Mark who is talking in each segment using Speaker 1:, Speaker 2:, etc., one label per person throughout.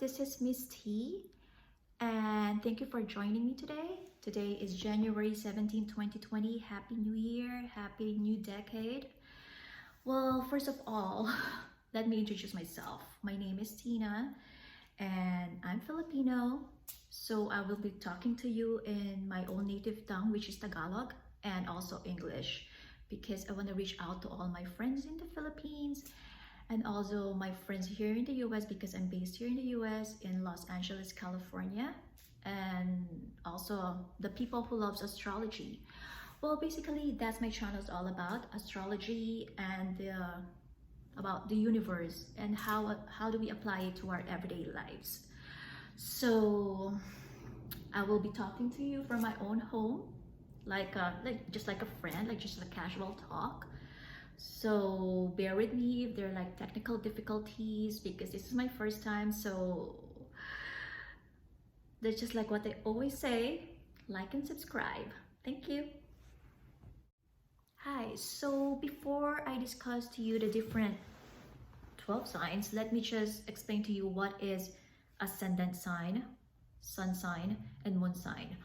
Speaker 1: this is Miss T, and thank you for joining me today. Today is January 17, 2020. Happy New Year, happy new decade. Well, first of all, let me introduce myself. My name is Tina, and I'm Filipino. So I will be talking to you in my own native tongue, which is Tagalog, and also English, because I want to reach out to all my friends in the Philippines and also my friends here in the US, because I'm based here in the US in Los Angeles, California, and also the people who loves astrology. Well, basically that's my channel is all about astrology and about the universe and how do we apply it to our everyday lives. So I will be talking to you from my own home, like just like a friend, like just a casual talk. So bear with me if there are like technical difficulties, because this is my first time. So that's just like what I always say, like and subscribe. Thank you. Hi, so before I discuss to you the different 12 signs, let me just explain to you what is ascendant sign, sun sign, and moon sign.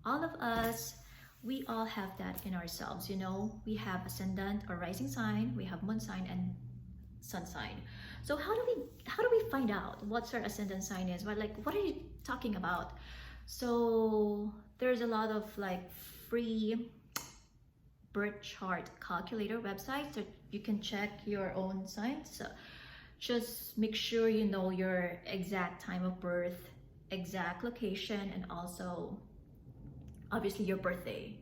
Speaker 1: All of us, we all have that in ourselves. You know, we have ascendant or rising sign, we have moon sign and sun sign. So how do we find out what's our ascendant sign is? Well, like, what are you talking about? So there's a lot of like free birth chart calculator websites that you can check your own signs. So just make sure you know your exact time of birth, exact location, and also obviously your birthday.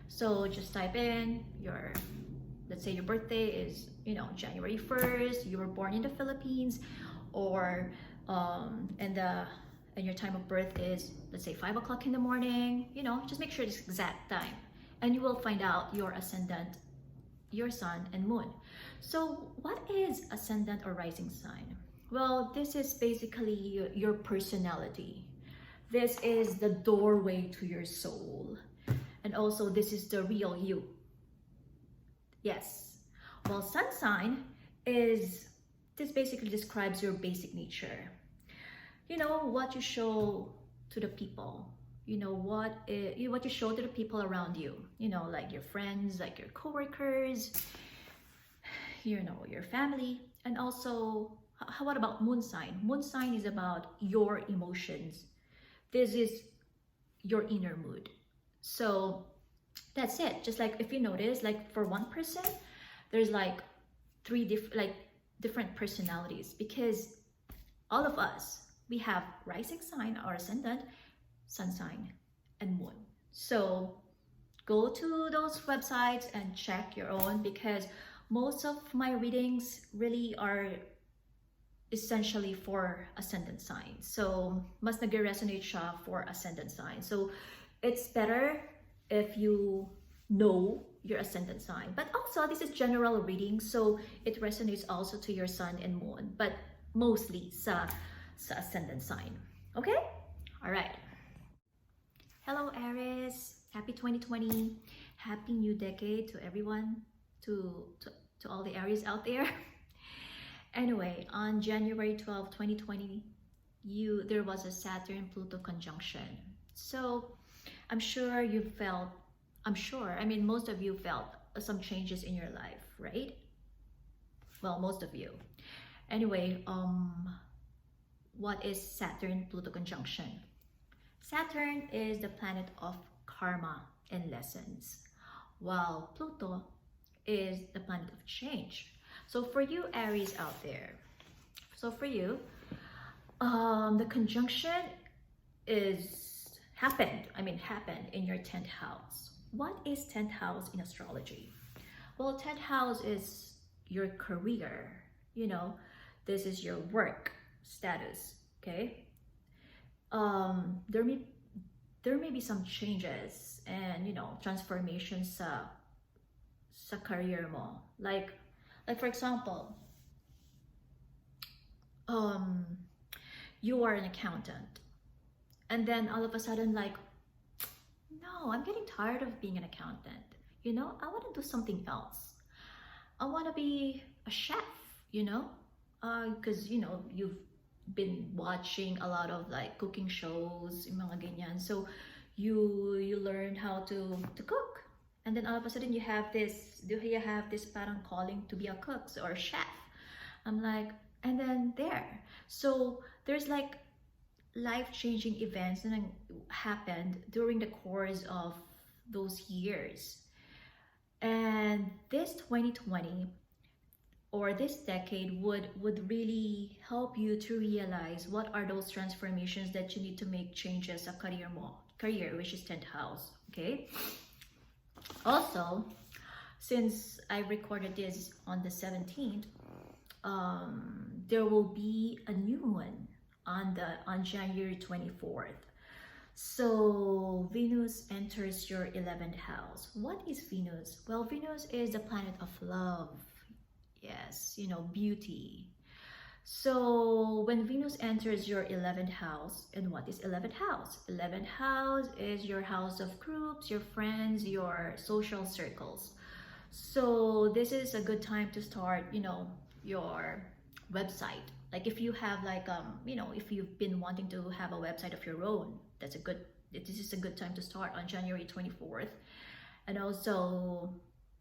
Speaker 1: So just type in your, let's say your birthday is, you know, January 1st, you were born in the Philippines, or and your time of birth is, let's say, 5 o'clock in the morning. You know, just make sure it's exact time, and you will find out your ascendant, your sun and moon. So what is ascendant or rising sign? Well, this is basically your personality. This is the doorway to your soul. And also this is the real you. Yes. Well, sun sign is, this basically describes your basic nature. You know, what you show to the people. You know, what you show to the people around you. You know, like your friends, like your coworkers, you know, your family. And also, what about moon sign? Moon sign is about your emotions. This is your inner mood. So that's it. Just like if you notice, like for one person, there's like three different personalities, because all of us, we have rising sign or ascendant, sun sign, and moon. So go to those websites and check your own, because most of my readings really are essentially for ascendant sign. So mas nag-resonate siya for ascendant sign. So it's better if you know your ascendant sign. But also this is general reading, so it resonates also to your sun and moon, but mostly sa ascendant sign. Okay? All right. Hello Aries, happy 2020. Happy new decade to everyone, to all the Aries out there. Anyway, on January 12, 2020, there was a Saturn-Pluto conjunction. So I'm sure you felt, I mean, most of you felt some changes in your life, right? Well, most of you. Anyway, what is Saturn-Pluto conjunction? Saturn is the planet of karma and lessons, while Pluto is the planet of change. So for you Aries out there, so for you, the conjunction happened in your 10th house. What is 10th house in astrology? Well, 10th house is your career, you know, this is your work status, okay? There may be some changes and, you know, transformations sa career mo. Like for example, you are an accountant, and then all of a sudden, like, no, I'm getting tired of being an accountant. You know, I want to do something else. I want to be a chef, you know, because you know been watching a lot of like cooking shows, yung mga ganyan. So you learn how to cook. And then all of a sudden you have this parang calling to be a cook or a chef. I'm like, and then there. So there's like life-changing events that happened during the course of those years. And this 2020 or this decade would really help you to realize what are those transformations that you need to make changes a career, which is 10th house. Okay, also, since I recorded this on the 17th, there will be a new one on January 24th. So Venus enters your 11th house. What is Venus? Well, Venus is the planet of love. Yes, you know, beauty. So when Venus enters your 11th house, and what is 11th house? 11th house is your house of groups, your friends, your social circles. So this is a good time to start, you know, your website. Like if you have like, you know, if you've been wanting to have a website of your own, this is a good time to start on January 24th. And also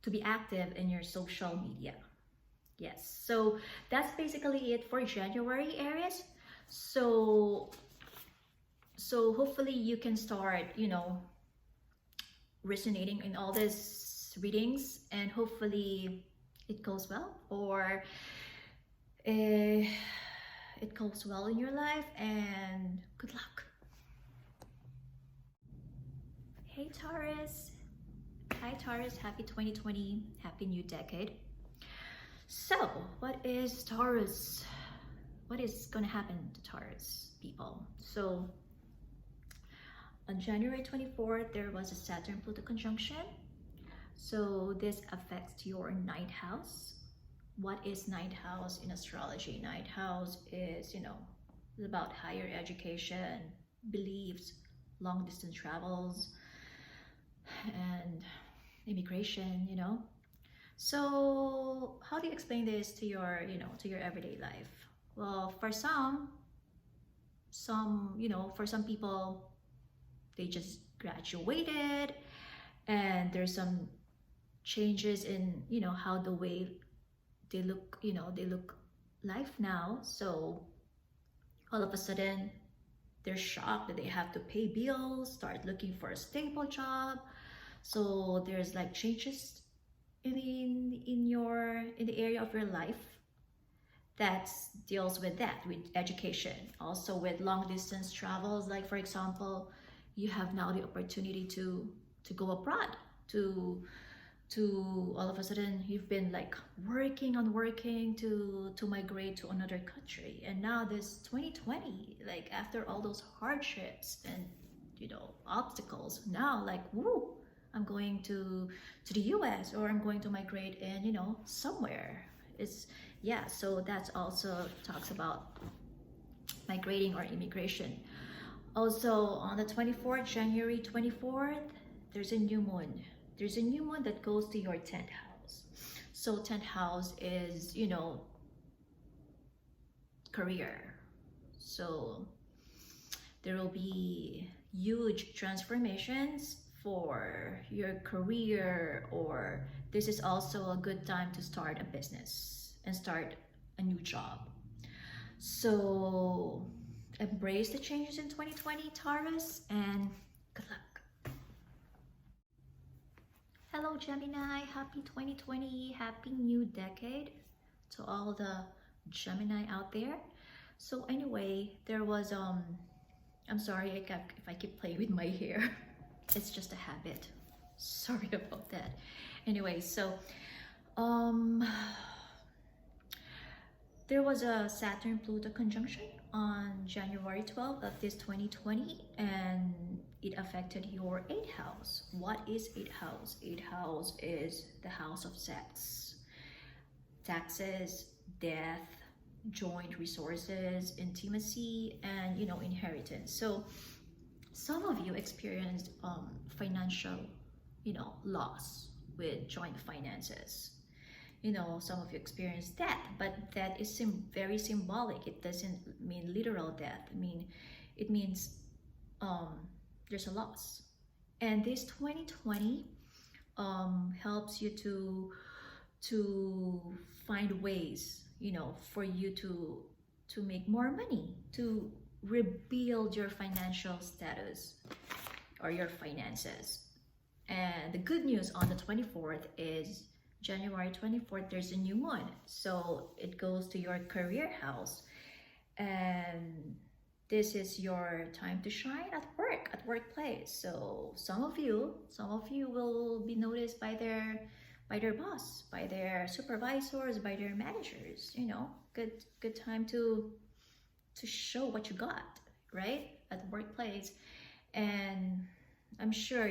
Speaker 1: to be active in your social media. Yes, so that's basically it for January, Aries. So hopefully you can start, you know, resonating in all these readings, and hopefully it goes well, or it goes well in your life, and good luck. Hey Taurus. Hi Taurus, happy 2020, happy new decade. So what is Taurus? What is gonna happen to Taurus people? So on January 24th, there was a Saturn-Pluto conjunction. So this affects your 9th house. What is 9th house in astrology? 9th house is, you know, about higher education, beliefs, long distance travels, and immigration, you know. So how do you explain this to your, you know, to your everyday life? Well, for some, you know, for some people, they just graduated and there's some changes in, you know, how the way they look, you know, they look life now. So all of a sudden they're shocked that they have to pay bills, start looking for a stable job. So there's like changes in the area of your life that deals with that, with education, also with long distance travels. Like for example, you have now the opportunity to go abroad, to all of a sudden you've been like working to migrate to another country. And now this 2020, like after all those hardships and, you know, obstacles, now like, woo, I'm going to the US, or I'm going to migrate in, you know, somewhere. It's, yeah, so that's also talks about migrating or immigration. Also on the 24th, January 24th, there's a new moon. There's a new moon that goes to your 10th house. So 10th house is, you know, career. So there will be huge transformations for your career, or this is also a good time to start a business and start a new job. So embrace the changes in 2020, Taurus, and good luck. Hello Gemini, happy 2020, happy new decade to all the Gemini out there. So anyway, there was I'm sorry if I keep playing with my hair. It's just a habit. Sorry about that. Anyway, so there was a Saturn-Pluto conjunction on January 12th of this 2020, and it affected your 8th house. What is 8th house? 8th house is the house of sex, taxes, death, joint resources, intimacy, and, you know, inheritance. So some of you experienced financial, you know, loss with joint finances. some of you experience death, but that is very symbolic. It doesn't mean literal death. It means um, there's a loss. And this 2020 helps you to find ways, for you to make more money, to rebuild your financial status or your finances. And the good news on the 24th is January 24th, there's a new moon. So it goes to your career house. And this is your time to shine at work, at workplace. So some of you will be noticed by their boss, by their supervisors, by their managers. Good time to show what you got, right, at the workplace. And I'm sure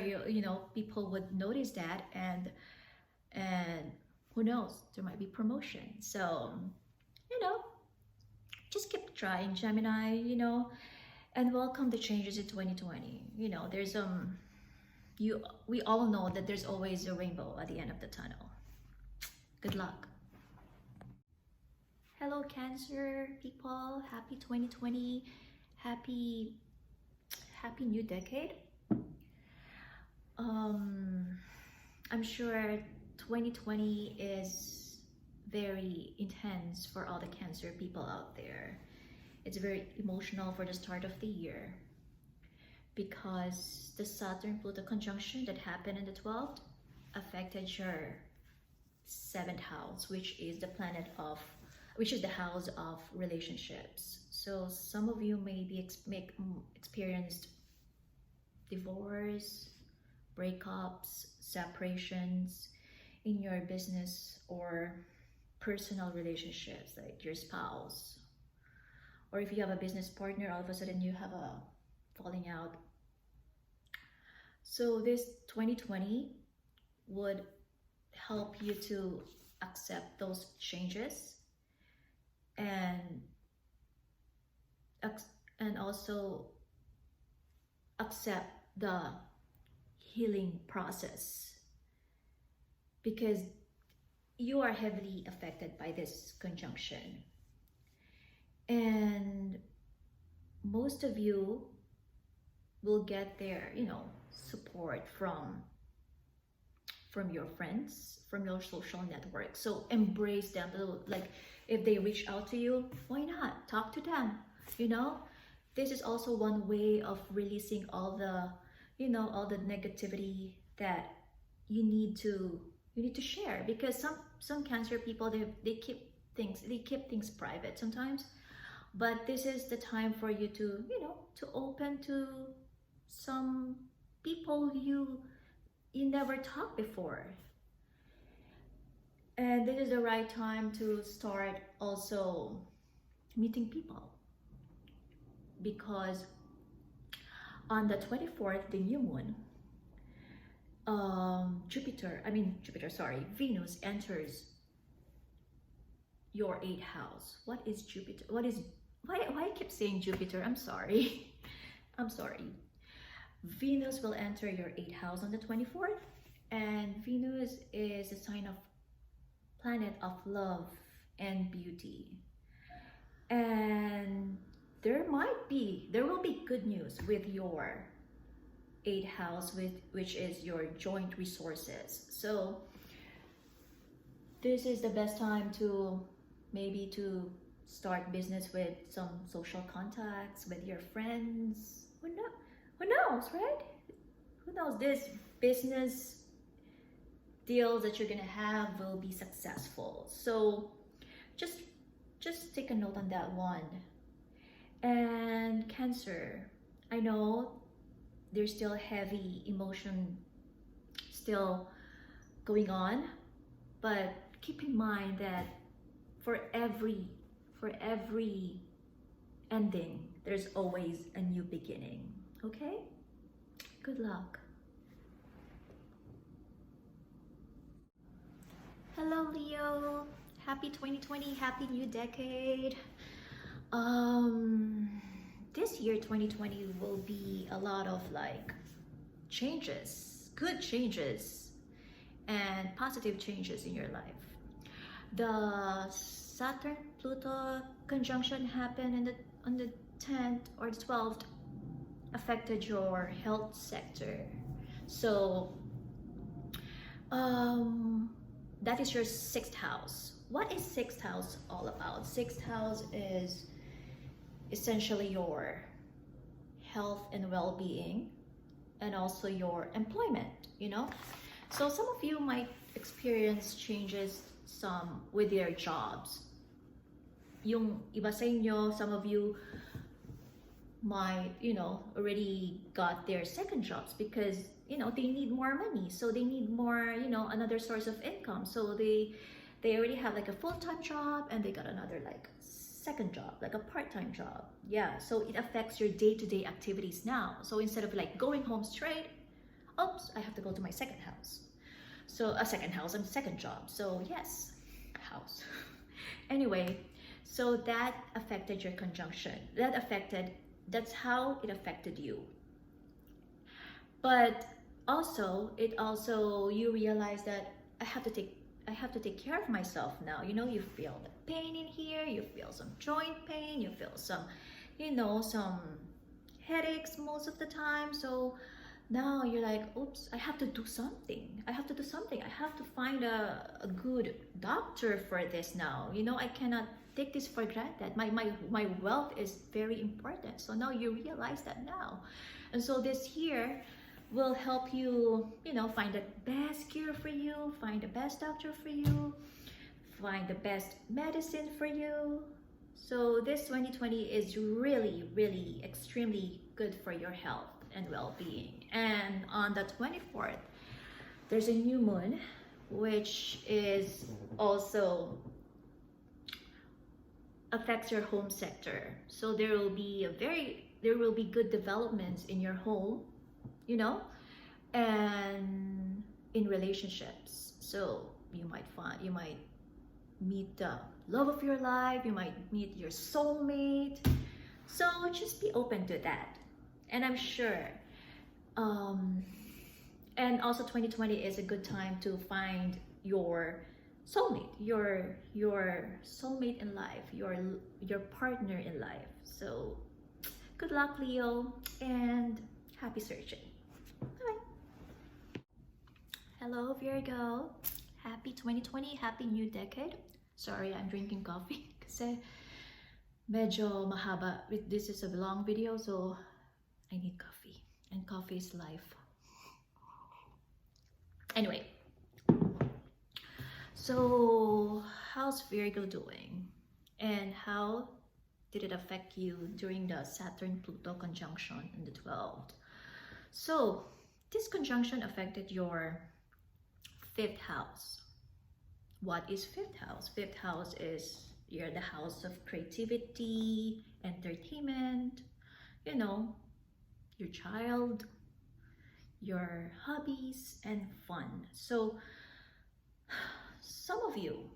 Speaker 1: people would notice that, and who knows, there might be promotion. So just keep trying, Gemini, and welcome the changes in 2020. There's we all know that there's always a rainbow at the end of the tunnel. Good luck. Hello, Cancer people. Happy 2020. Happy new decade. I'm sure 2020 is very intense for all the Cancer people out there. It's very emotional for the start of the year because the Saturn-Pluto conjunction that happened in the 12th affected your 7th house, which is the house of relationships. So some of you may be experienced divorce, breakups, separations in your business or personal relationships, like your spouse, or if you have a business partner, all of a sudden you have a falling out. So this 2020 would help you to accept those changes and also accept the healing process, because you are heavily affected by this conjunction. And most of you will get their support from your friends, from your social network. So embrace them. Like if they reach out to you, why not talk to them? This is also one way of releasing all the negativity that you need to share, because some Cancer people, they keep things private sometimes. But this is the time for you to open to some people you never talked before. And this is the right time to start also meeting people, because on the 24th, the new moon, Venus enters your 8th house. What is Jupiter? Why I keep saying Jupiter? I'm sorry. Venus will enter your 8th house on the 24th, and Venus is a sign of planet of love and beauty. And there will be good news with your 8th house, which is your joint resources. So this is the best time to maybe to start business with some social contacts with your friends. Who knows, right? Who knows, this business deals that you're gonna have will be successful. So just take a note on that one. And Cancer, I know there's still heavy emotion still going on, but keep in mind that for every ending, there's always a new beginning. Okay? Good luck. Hello, Leo. Happy 2020, happy new decade. This year 2020 will be a lot of changes, good changes and positive changes in your life. The Saturn Pluto conjunction happened in the on the 10th or the 12th, affected your health sector. So um that is your sixth house. What is sixth house all about? Sixth house is essentially your health and well-being, and also your employment, you know. So some of you might experience changes some with your jobs. Yung iba sa inyo, some of you might, already got their second jobs because, they need more money. So they need more, another source of income. So they already have like a full-time job and they got another like second job, like a part-time job. Yeah, so it affects your day-to-day activities now. So instead of like going home straight, oops, I have to go to my second house. So a second house and second job. So yes, house. Anyway, so that affected your conjunction. That's how it affected you. But also, you realize that I have to take care of myself now. You feel the pain in here, you feel some joint pain, you feel some, some headaches most of the time. So now you're like, oops, I have to do something. I have to find a good doctor for this now. I cannot take this for granted. My wealth is very important. So now you realize that now. And so this year will help you, find the best cure for you, find the best doctor for you, find the best medicine for you. So this 2020 is really, really extremely good for your health and well-being. And on the 24th, there's a new moon, which is also affects your home sector. So there will be good developments in your home, and in relationships. So you might meet the love of your life, you might meet your soulmate. So just be open to that. And I'm sure and also 2020 is a good time to find your soulmate, your soulmate in life, your partner in life. So good luck, Leo, and happy searching. Bye. Hello, Virgo. Happy 2020, happy new decade. Sorry, I'm drinking coffee kasi medyo mahaba. This is a long video, so I need coffee, and coffee is life. Anyway, so how's Virgo doing? And how did it affect you during the Saturn-Pluto conjunction in the 12th? So this conjunction affected your fifth house. What is fifth house? Fifth house is the house of creativity, entertainment, your child, your hobbies, and fun. So some of you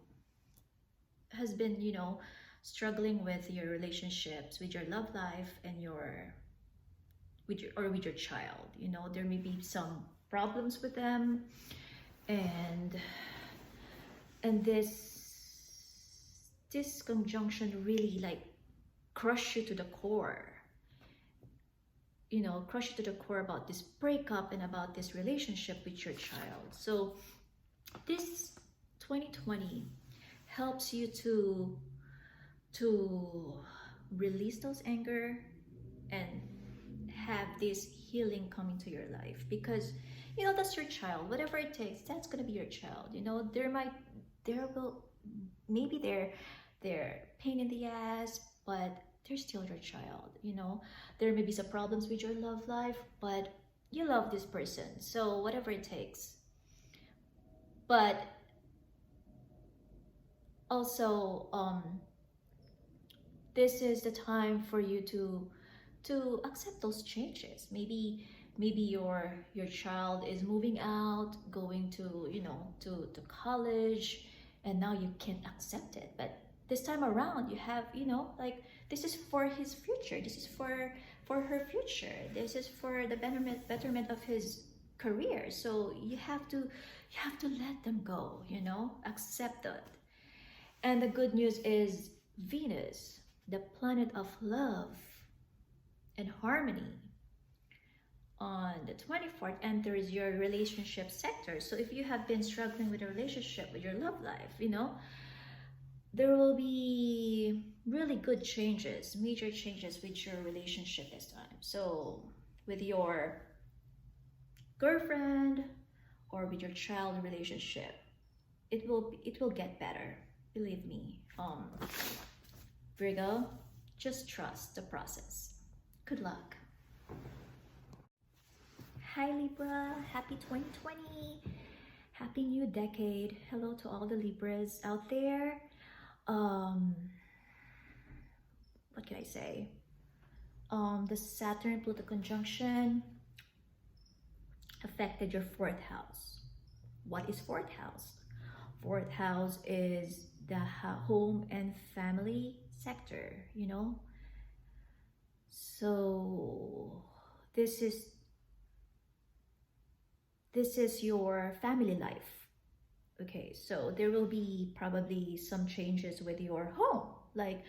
Speaker 1: has been, struggling with your relationships, with your love life, and with your child. There may be some problems with them, and this conjunction really like crush you to the core. Crush you to the core about this breakup and about this relationship with your child. So this 2020 helps you to release those anger and have this healing coming to your life, because that's your child. Whatever it takes, that's gonna be your child. Maybe they're pain in the ass, but they're still your child. There may be some problems with your love life, but you love this person, so whatever it takes. But also this is the time for you to accept those changes. Maybe your child is moving out, going to to college, and now you can't accept it. But this time around, you have like, this is for his future, this is for her future, this is for the betterment of his career. So you have to let them go, accept that. And the good news is Venus, the planet of love and harmony, on the 24th enters your relationship sector. So if you have been struggling with a relationship, with your love life, there will be really good changes, major changes with your relationship this time. So with your girlfriend or with your child relationship, it will get better. Believe me. Virgo, just trust the process. Good luck. Hi Libra, happy 2020. Happy new decade. Hello to all the Libras out there. What can I say? The Saturn Pluto conjunction affected your fourth house. What is fourth house? Fourth house is the home and family sector, So this is your family life. Okay, so there will be probably some changes with your home. Like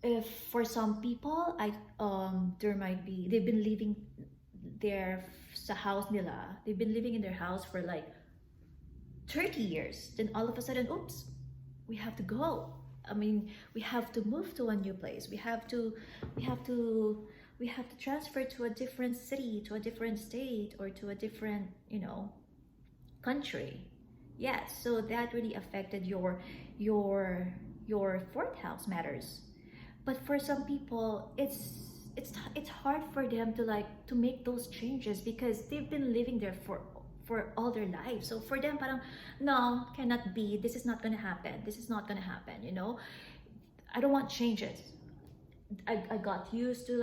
Speaker 1: if for some people, there might be they've been living their sa house nila. They've been living in their house for like 30 years. Then all of a sudden, oops, we have to go. I mean, we have to move to a new place. We have to transfer to a different city, to a different state, or to a different, country. Yes, so that really affected your fourth house matters. But for some people, it's hard for them to make those changes because they've been living there for all their lives. So for them, parang, no, cannot be. This is not gonna happen. This is not gonna happen. I don't want changes. I got used to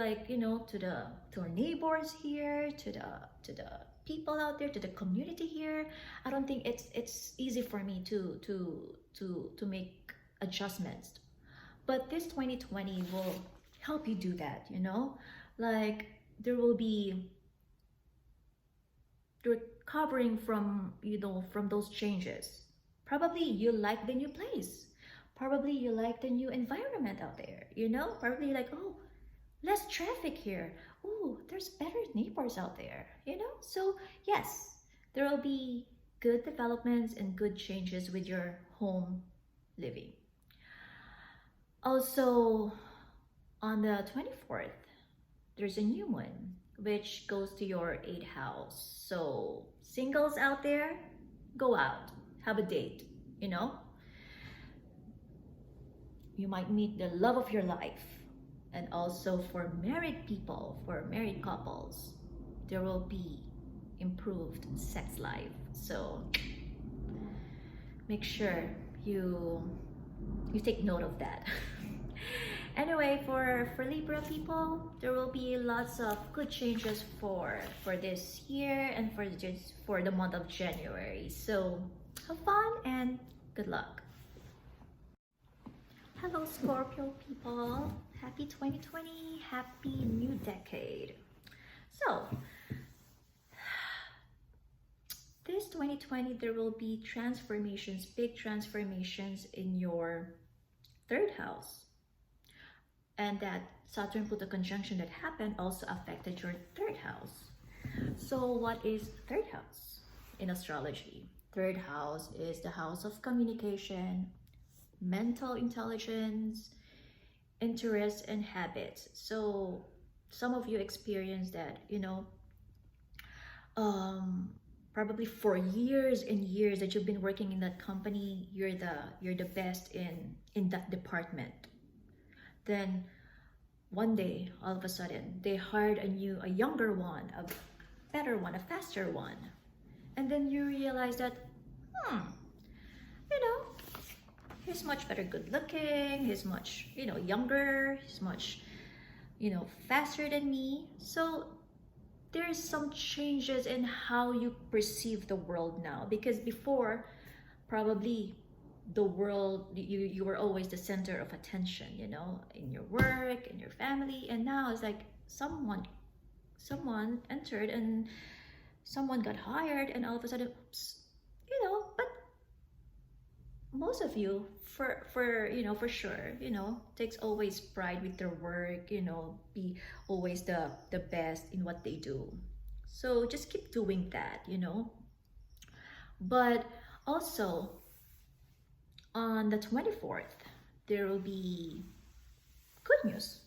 Speaker 1: to our neighbors here, to the people out there, to the community here. I don't think it's easy for me to make adjustments. But this 2020 will help you do that. Like there will be recovering from those changes. Probably you like the new place. Probably you like the new environment out there. Probably like, oh, less traffic here. Oh, there's better neighbors out there. So yes, there will be good developments and good changes with your home living. Also, on the 24th, there's a new moon, which goes to your 8th house. So singles out there, go out, have a date. You might meet the love of your life. And also for married people, for married couples, there will be improved sex life. So make sure you take note of that. Anyway, for Libra people, there will be lots of good changes for this year and for the month of January. So have fun and good luck. Hello Scorpio people, happy 2020, happy new decade. So this 2020, there will be transformations, big transformations in your third house. And that Saturn Pluto conjunction that happened also affected your third house. So what is third house in astrology? Third house is the house of communication, mental intelligence, interests, and habits. So some of you experience that, probably for years and years that you've been working in that company, you're the best in that department. Then one day, all of a sudden, they hired a younger one, a better one, a faster one. And then you realize that, he's much better good looking, he's much, younger, he's much, faster than me. So there's some changes in how you perceive the world now, because before, probably the world, you were always the center of attention, in your work, in your family. And now it's like someone entered and someone got hired, and all of a sudden, oops, but most of you, for sure, takes always pride with their work, be always the best in what they do. So just keep doing that. But also on the 24th, there will be good news.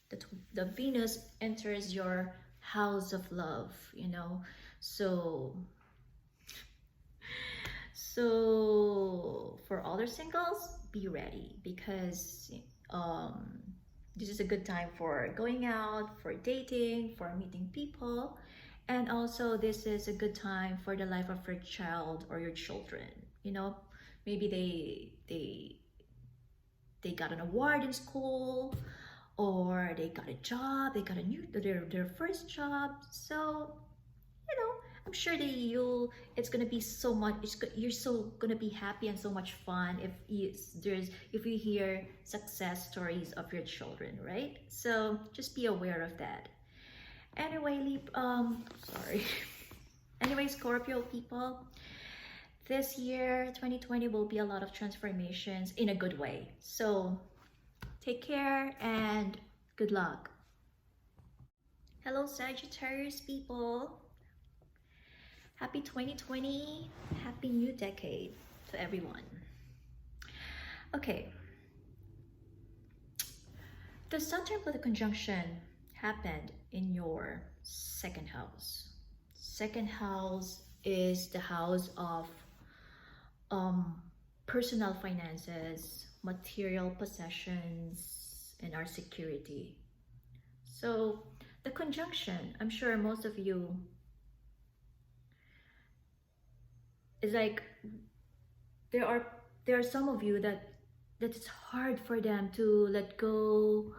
Speaker 1: The Venus enters your house of love. So for other singles, be ready, because um this is a good time for going out, for dating, for meeting people. And also this is a good time for the life of your child or your children. Maybe they got an award in school, or they got a job, they got their first job. So you know I'm sure that it's gonna be so much, you're so gonna be happy and so much fun if you hear success stories of your children, right? So just be aware of that. Anyway, sorry. Anyway, Scorpio people, this year 2020 will be a lot of transformations in a good way. So take care and good luck. Hello, Sagittarius people. Happy 2020. Happy new decade to everyone. Okay. The Saturn Pluto conjunction happened in your second house. Second house is the house of personal finances, material possessions, and our security. So the conjunction, I'm sure most of you, is like there are some of you that it's hard for them to let go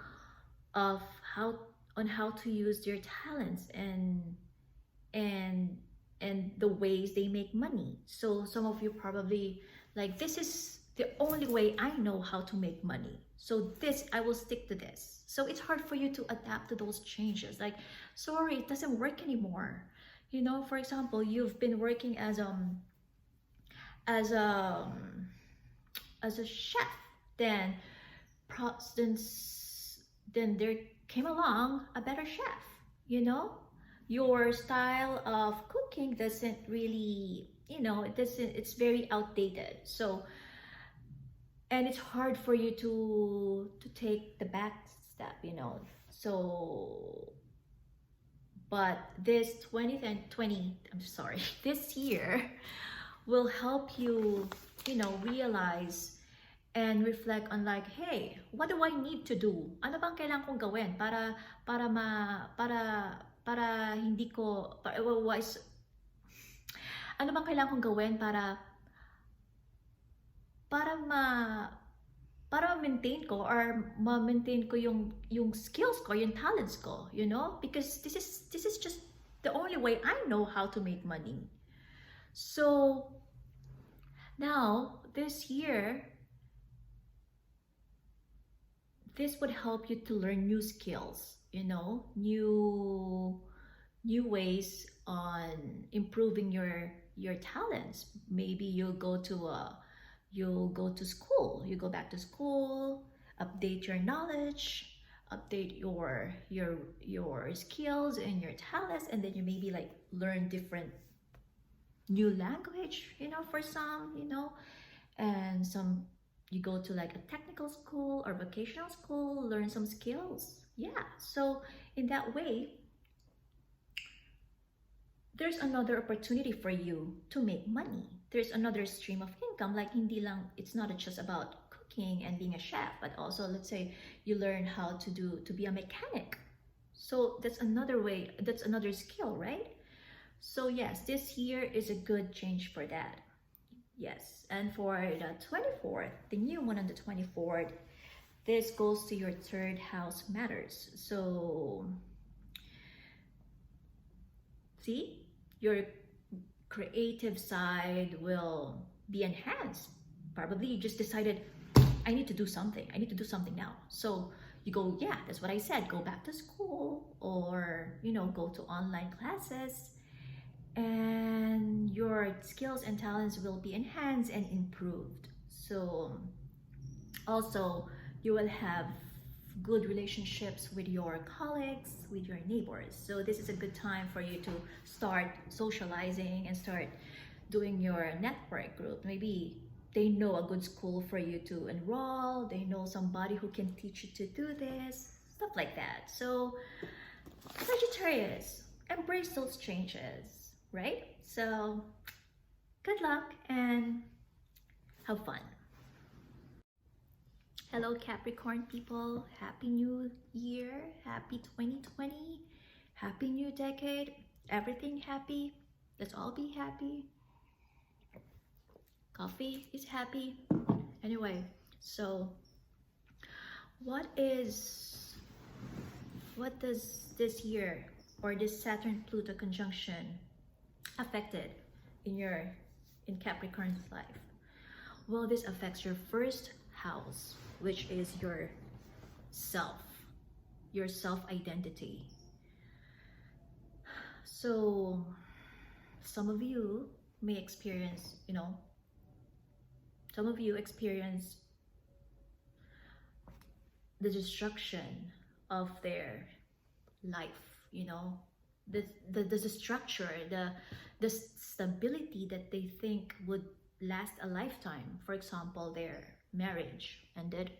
Speaker 1: of how to use their talents and the ways they make money. So some of you probably like, this is the only way I know how to make money, so I will stick to this. So it's hard for you to adapt to those changes. Like, sorry, it doesn't work anymore. For example, you've been working as as a chef, then then there came along a better chef. Your style of cooking doesn't really, it's very outdated. So, and it's hard for you to take the back step. So, but this 20 and 20, I'm sorry, this year will help you, realize and reflect on, like, hey, what do I need to do? Ano bang kailangan kong gawin para hindi ko wise, ano bang kailangan kong gawin para ma-maintain ko, or ma-maintain ko yung skills ko, yung talents ko, because this is just the only way I know how to make money. So now this year, this would help you to learn new skills, new ways on improving your talents. Maybe you'll go to school, you go back to school, update your knowledge, update your skills and your talents, and then you maybe like learn different new language, for some, and some you go to like a technical school or vocational school, learn some skills. Yeah, so in that way, there's another opportunity for you to make money. There's another stream of income. Like, hindi lang, it's not just about cooking and being a chef, but also, let's say you learn how to be a mechanic. So that's another way, that's another skill, right? So yes, this year is a good change for that. Yes, and for the 24th, the new one on the 24th, this goes to your third house matters. So see, your creative side will be enhanced. Probably you just decided, I need to do something now. So you go, yeah, that's what I said, go back to school, or go to online classes, and your skills and talents will be enhanced and improved. So also you will have good relationships with your colleagues, with your neighbors. So this is a good time for you to start socializing and start doing your network group. Maybe they know a good school for you to enroll, they know somebody who can teach you to do this, stuff like that. So Sagittarius, embrace those changes, right? So good luck and have fun. Hello Capricorn people, Happy New Year, Happy 2020, Happy New Decade, everything happy, let's all be happy. Coffee is happy. Anyway, so what does this year or this Saturn Pluto conjunction affected in Capricorn's life? Well, this affects your first house, which is your self identity. So some of you may experience, some of you experience the destruction of their life, the structure, the stability that they think would last a lifetime. For example, their marriage ended,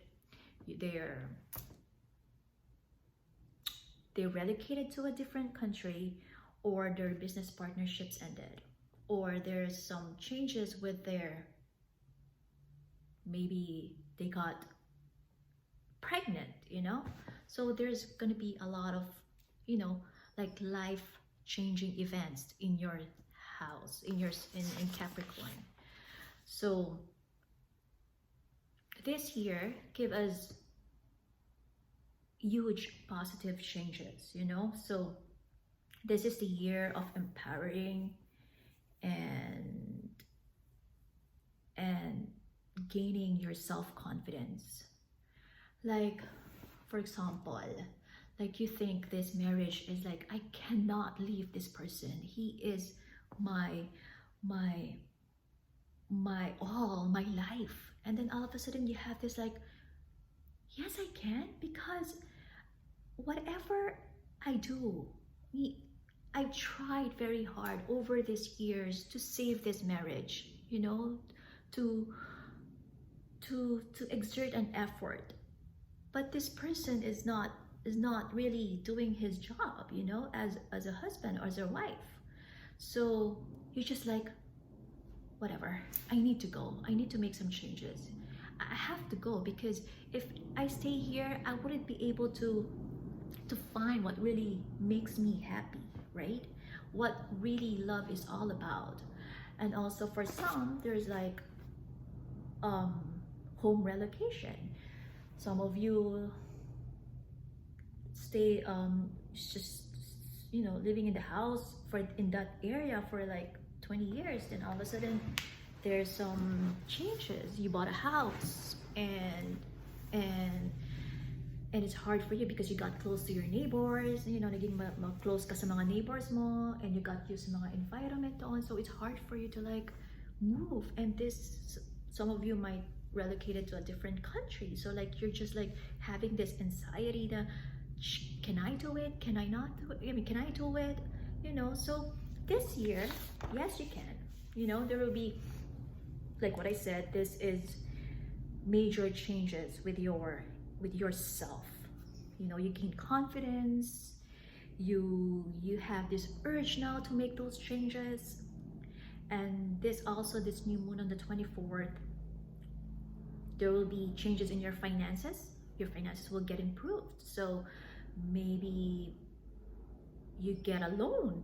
Speaker 1: they're relocated to a different country, or their business partnerships ended, or there's some changes with maybe they got pregnant, so there's gonna be a lot of like life-changing events in your house, in Capricorn. So this year give us huge positive changes, so this is the year of empowering and gaining your self-confidence. Like, for example, like you think this marriage is like, I cannot leave this person, he is my all, my life. And then all of a sudden you have this like, yes I can, because whatever I do, I've tried very hard over these years to save this marriage, to exert an effort, but this person is not really doing his job, as a husband or as a wife. So you're just like, whatever, I need to go, I need to make some changes, I have to go, because if I stay here I wouldn't be able to find what really makes me happy, right? What really love is all about. And also for some, there's like home relocation. Some of you stay just living in the house in that area for like 20 years, then all of a sudden there's some changes. You bought a house and it's hard for you because you got close to your neighbors, naging close ka sa mga neighbors mo, and you got used to mga environment doon, so it's hard for you to like move. And some of you might relocated to a different country, so like you're just like having this anxiety that, can I do it, can I not do it, can I do it, so this year, yes you can, there will be, like what I said, this is major changes with yourself. You gain confidence, you have this urge now to make those changes. And this new moon on the 24th, there will be changes in your finances. Your finances will get improved. So maybe you get a loan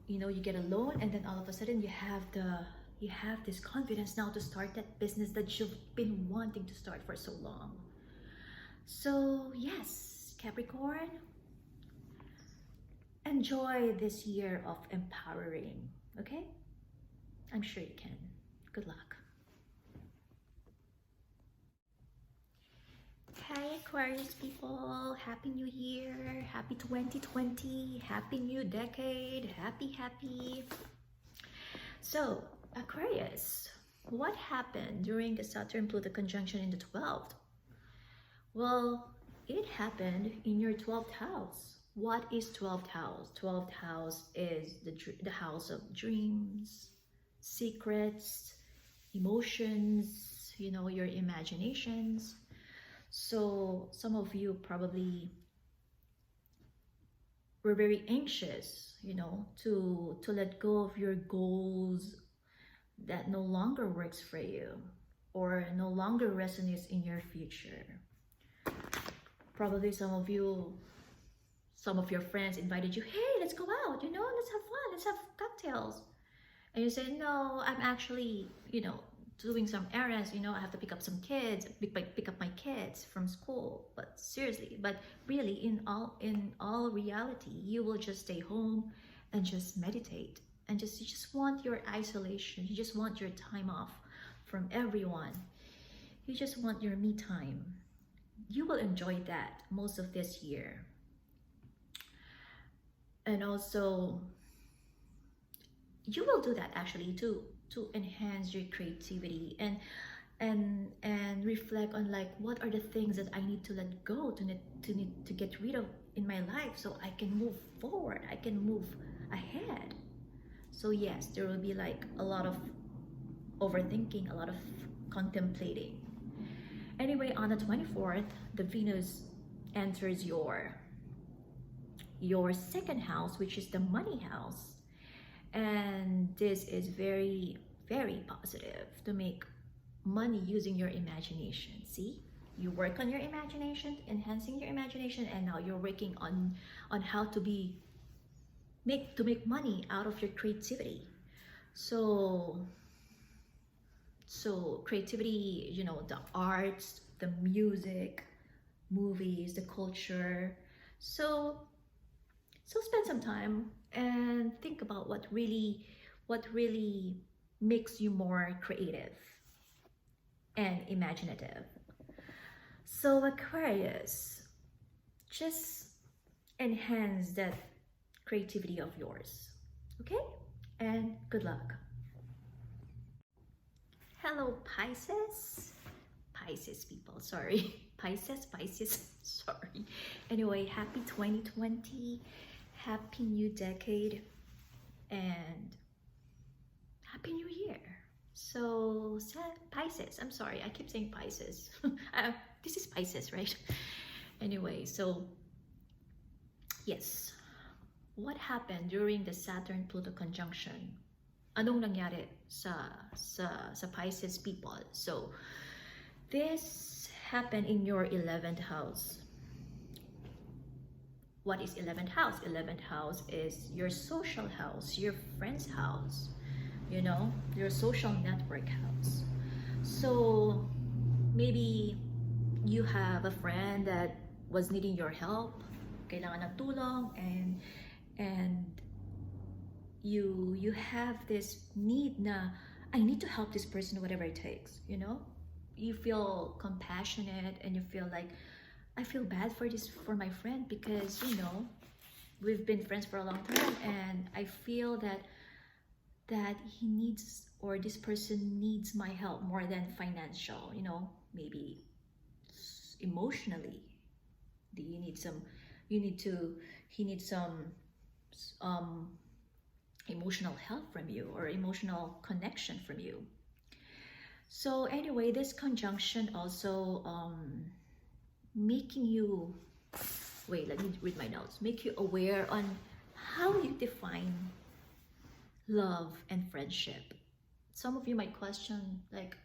Speaker 1: you get a loan, and then all of a sudden you have this confidence now to start that business that you've been wanting to start for so long. So yes, Capricorn, enjoy this year of empowering, okay? I'm sure you can. Good luck. Hi Aquarius people, Happy New Year, Happy 2020, Happy New Decade, happy. So Aquarius, what happened during the Saturn-Pluto conjunction in the 12th? Well, it happened in your 12th house. What is 12th house? 12th house is the house of dreams, secrets, emotions, you know, your imaginations. So some of you probably were very anxious, you know, to let go of your goals that no longer works for you or no longer resonates in your future. Probably some of you, some of your friends invited you, hey, let's go out, you know, let's have fun, let's have cocktails. And you say, no, I'm actually, you know, doing some errands, you know, I have to pick up some kids, pick up my kids from school. But seriously, but really in all reality, you will just stay home and just meditate and you just want your isolation. You just want your time off from everyone. You just want your me time. You will enjoy that most of this year. And also, you will do that actually to enhance your creativity and reflect on like what are the things that I need to let go to get rid of in my life so I can move forward, I can move ahead. So yes, there will be like a lot of overthinking, a lot of contemplating. Anyway, on the 24th, the Venus enters your second house, which is the money house. And this is very, very positive to make money using your imagination. See, you work on your imagination, enhancing your imagination, and now you're working on how to make money out of your creativity. So creativity, you know, the arts, the music, movies, the culture. So spend some time and think about what really makes you more creative and imaginative. So Aquarius, just enhance that creativity of yours, okay? And good luck. Hello Pisces people, sorry. Pisces, sorry. Anyway, happy 2020, happy new decade, and happy new year. So Pisces, I'm sorry, I keep saying Pisces. This is Pisces, right? Anyway, so yes, what happened during the Saturn-Pluto conjunction? Anong nangyari sa Pisces people? So this happened in your 11th house. What is 11th house? 11th house is your social house, your friend's house, you know, your social network house. So maybe you have a friend that was needing your help, kailangan ng tulong, and you have this need na, I need to help this person whatever it takes, you know? You feel compassionate and you feel like, I feel bad for my friend because, you know, we've been friends for a long time and I feel that he needs, or this person needs my help more than financial, you know, maybe emotionally. He needs some emotional help from you or emotional connection from you. So anyway, this conjunction also making you, wait, let me read my notes, make you aware on how you define love and friendship. Some of you might question, like,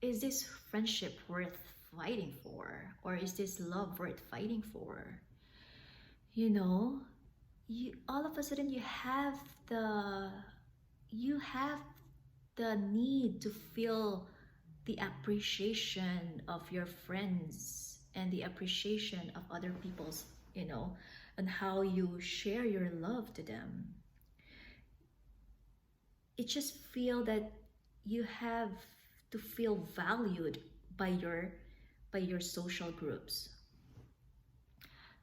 Speaker 1: is this friendship worth fighting for, or is this love worth fighting for? You know, all of a sudden you have the need to feel the appreciation of your friends and the appreciation of other people's, you know, and how you share your love to them. It just feel that you have to feel valued by your social groups.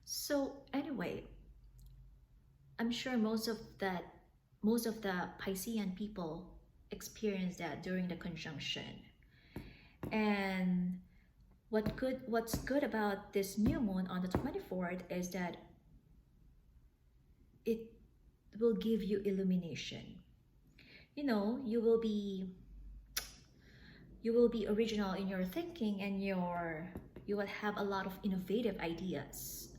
Speaker 1: So anyway, I'm sure most of the Piscean people experience that during the conjunction. And what's good about this new moon on the 24th is that it will give you illumination. You know, you will be original in your thinking, and you will have a lot of innovative ideas.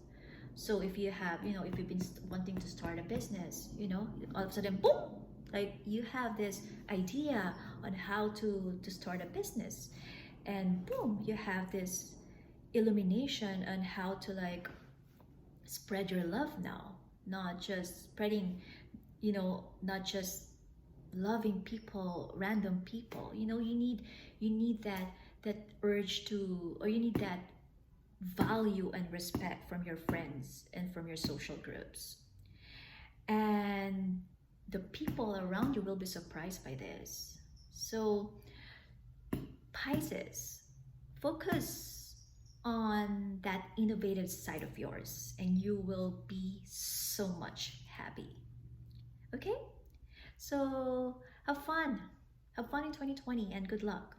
Speaker 1: So if you have, you know, if you've been wanting to start a business, you know, all of a sudden, boom, like you have this idea on how to start a business, and boom, you have this illumination on how to like spread your love now, not just spreading, you know, not just loving people, random people. You know, you need that urge to, or you need that value and respect from your friends and from your social groups. And the people around you will be surprised by this. So Pisces, focus on that innovative side of yours and you will be so much happy. Okay? So have fun in 2020 and good luck.